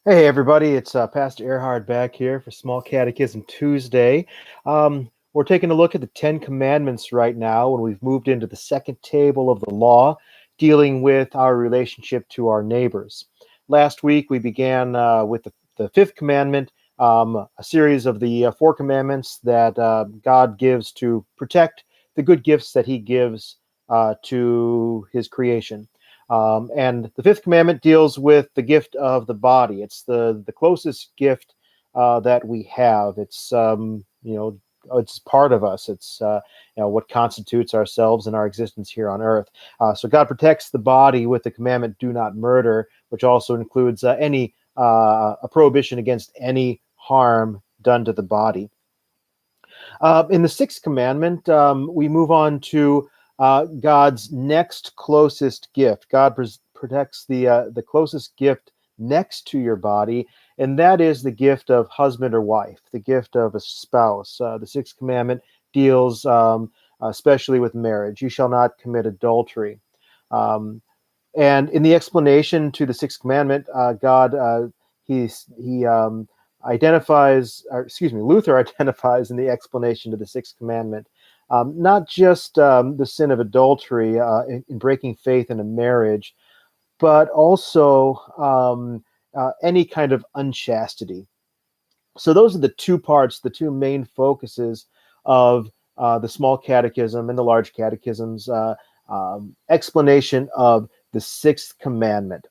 Hey everybody, it's Pastor Erhard back here for Small Catechism Tuesday. We're taking a look at the Ten Commandments right now, and we've moved into the second table of the law, dealing with our relationship to our neighbors. Last week we began with the Fifth Commandment, a series of the four commandments that God gives to protect the good gifts that He gives to His creation. And the fifth commandment deals with the gift of the body. It's the closest gift that we have. It's part of us. It's what constitutes ourselves and our existence here on earth. So God protects the body with the commandment, "Do not murder," which also includes a prohibition against any harm done to the body. In the sixth commandment, we move on to God's next closest gift. God protects the closest gift next to your body, and that is the gift of husband or wife, the gift of a spouse. The sixth commandment deals especially with marriage. You shall not commit adultery. Um, and in the explanation to the sixth commandment, God he identifies, or excuse me, Luther identifies in the explanation to the sixth commandment, not just the sin of adultery in breaking faith in a marriage, but also any kind of unchastity. So those are the two parts, the two main focuses of the small catechism and the large catechism's explanation of the sixth commandment.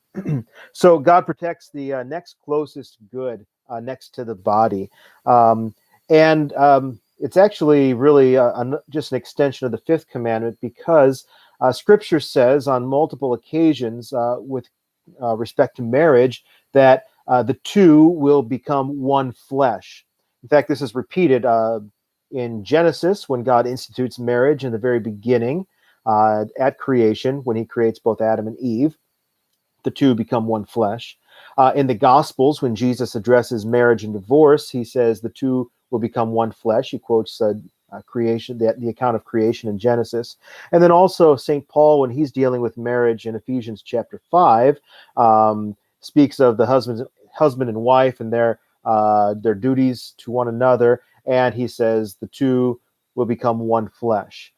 So God protects the next closest good next to the body. And it's actually really just an extension of the fifth commandment, because Scripture says on multiple occasions with respect to marriage that the two will become one flesh. In fact, this is repeated in Genesis when God institutes marriage in the very beginning at creation, when He creates both Adam and Eve. The two become one flesh. In the Gospels, when Jesus addresses marriage and divorce, He says the two will become one flesh. He quotes creation, the account of creation in Genesis. And then also St. Paul, when he's dealing with marriage in Ephesians chapter 5, speaks of the husband and wife and their duties to one another, and he says the two will become one flesh.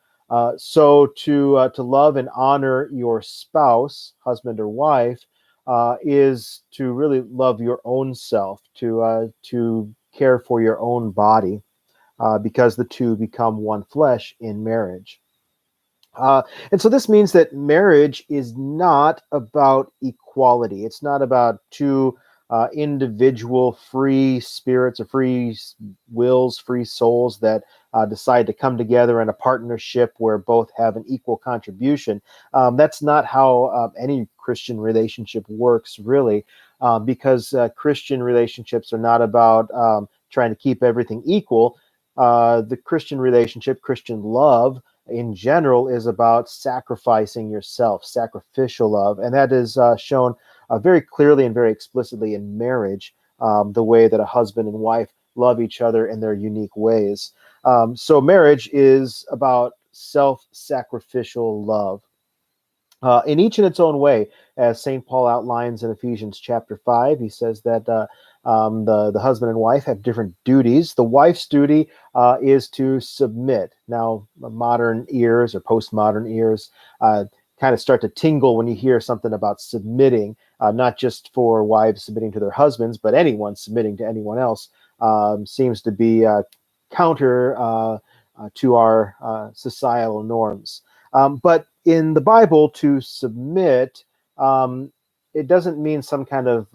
So to love and honor your spouse, husband or wife, is to really love your own self, to care for your own body, because the two become one flesh in marriage. And so this means that marriage is not about equality. It's not about two individual free spirits or free wills, free souls that decide to come together in a partnership where both have an equal contribution. That's not how any Christian relationship works, really, because Christian relationships are not about trying to keep everything equal. The Christian relationship, Christian love, in general, is about sacrificing yourself, sacrificial love, and that is shown very clearly and very explicitly in marriage, the way that a husband and wife love each other in their unique ways. So marriage is about self-sacrificial love. In each in its own way, as St. Paul outlines in Ephesians chapter 5. He says that the husband and wife have different duties. The wife's duty is to submit. Now, modern ears or postmodern ears kind of start to tingle when you hear something about submitting, not just for wives submitting to their husbands, but anyone submitting to anyone else. Seems to be counter to our societal norms. But in the Bible, to submit, it doesn't mean some kind of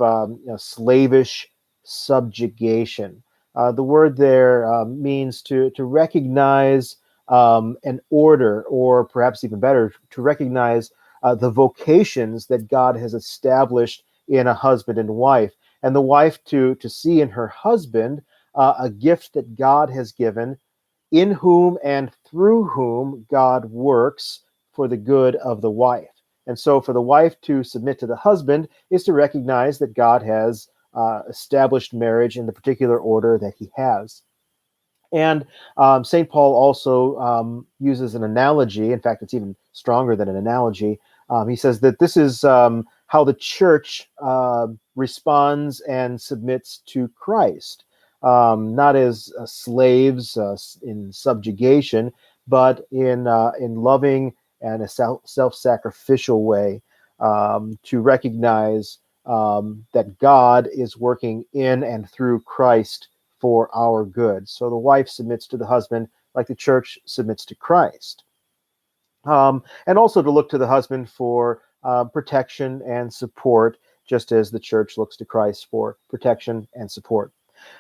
slavish subjugation. The word there means to recognize an order, or perhaps even better, to recognize the vocations that God has established in a husband and wife, and the wife to see in her husband a gift that God has given, in whom and through whom God works for the good of the wife. And so for the wife to submit to the husband is to recognize that God has established marriage in the particular order that He has. And St. Paul also uses an analogy. In fact, it's even stronger than an analogy. He says that this is how the church responds and submits to Christ, not as slaves in subjugation, but in loving and a self-sacrificial way, to recognize that God is working in and through Christ for our good. So the wife submits to the husband like the church submits to Christ. And also to look to the husband for protection and support, just as the church looks to Christ for protection and support.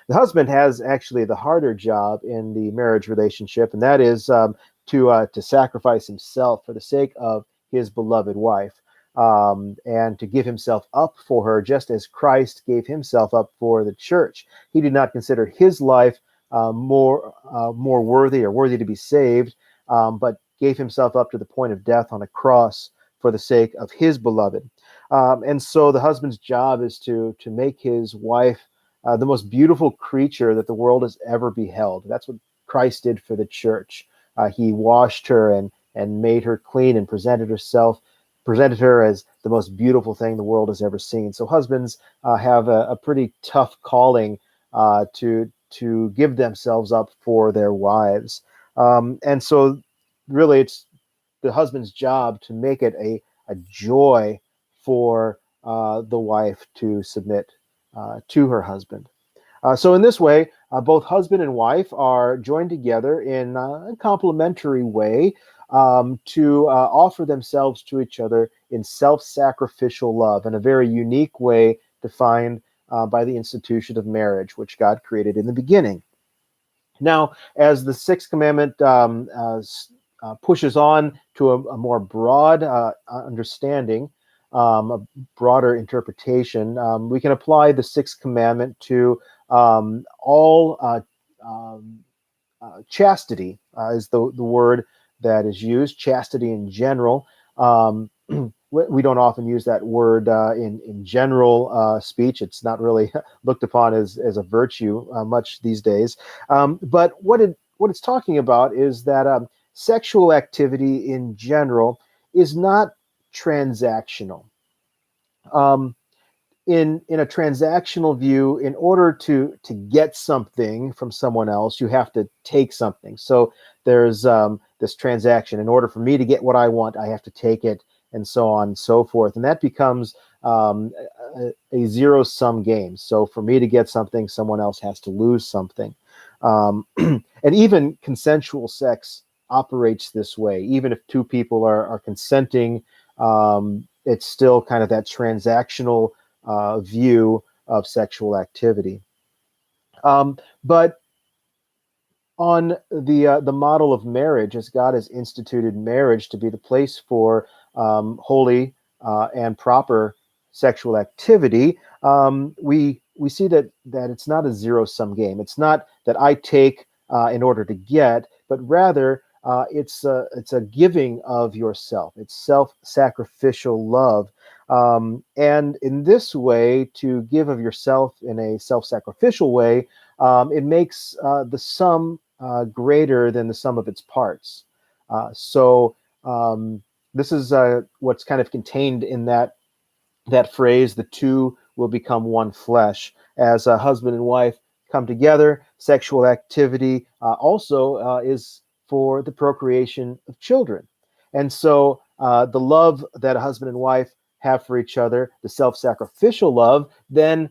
The husband has actually the harder job in the marriage relationship, and that is to sacrifice himself for the sake of his beloved wife, and to give himself up for her, just as Christ gave himself up for the church. He did not consider his life more worthy or worthy to be saved, but gave himself up to the point of death on a cross for the sake of his beloved. And so the husband's job is to make his wife the most beautiful creature that the world has ever beheld. That's what Christ did for the church. He washed her and made her clean and presented her as the most beautiful thing the world has ever seen. So husbands have a pretty tough calling to give themselves up for their wives. And so really it's the husband's job to make it a joy for the wife to submit to her husband. So in this way, both husband and wife are joined together in a complementary way to offer themselves to each other in self-sacrificial love, in a very unique way defined by the institution of marriage, which God created in the beginning. Now, as the Sixth Commandment pushes on to a more broad understanding, a broader interpretation, we can apply the Sixth Commandment to all chastity is the word that is used, chastity in general. We don't often use that word in general speech. It's not really looked upon as a virtue much these days. But what it's talking about is that sexual activity in general is not transactional. In a transactional view, in order to get something from someone else, you have to take something. So there's this transaction. In order for me to get what I want, I have to take it, and so on and so forth. And that becomes a zero-sum game. So for me to get something, someone else has to lose something. And even consensual sex operates this way. Even if two people are consenting, it's still kind of that transactional view of sexual activity. But on the model of marriage, as God has instituted marriage to be the place for holy and proper sexual activity, we see that it's not a zero-sum game. It's not that I take in order to get, but rather it's a giving of yourself. It's self-sacrificial love. And in this way, to give of yourself in a self-sacrificial way, it makes the sum greater than the sum of its parts. So this is what's kind of contained in that phrase, the two will become one flesh. As a husband and wife come together, sexual activity also is for the procreation of children. And so the love that a husband and wife have for each other, the self-sacrificial love, then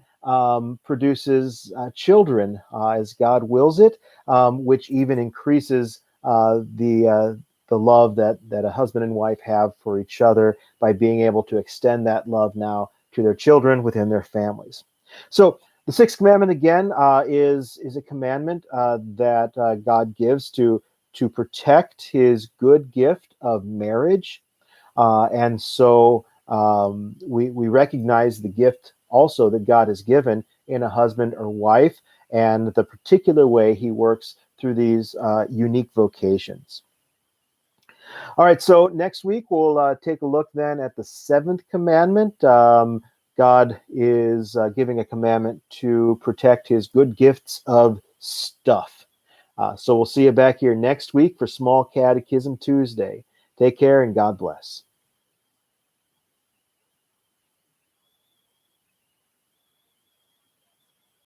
produces children as God wills it, which even increases the love that a husband and wife have for each other by being able to extend that love now to their children within their families. So the Sixth Commandment, again, is a commandment that God gives to protect his good gift of marriage. And so we recognize the gift also that God has given in a husband or wife, and the particular way he works through these unique vocations. All right, so next week we'll take a look then at the seventh commandment. God is giving a commandment to protect his good gifts of stuff. So we'll see you back here next week for Small Catechism Tuesday. Take care and God bless.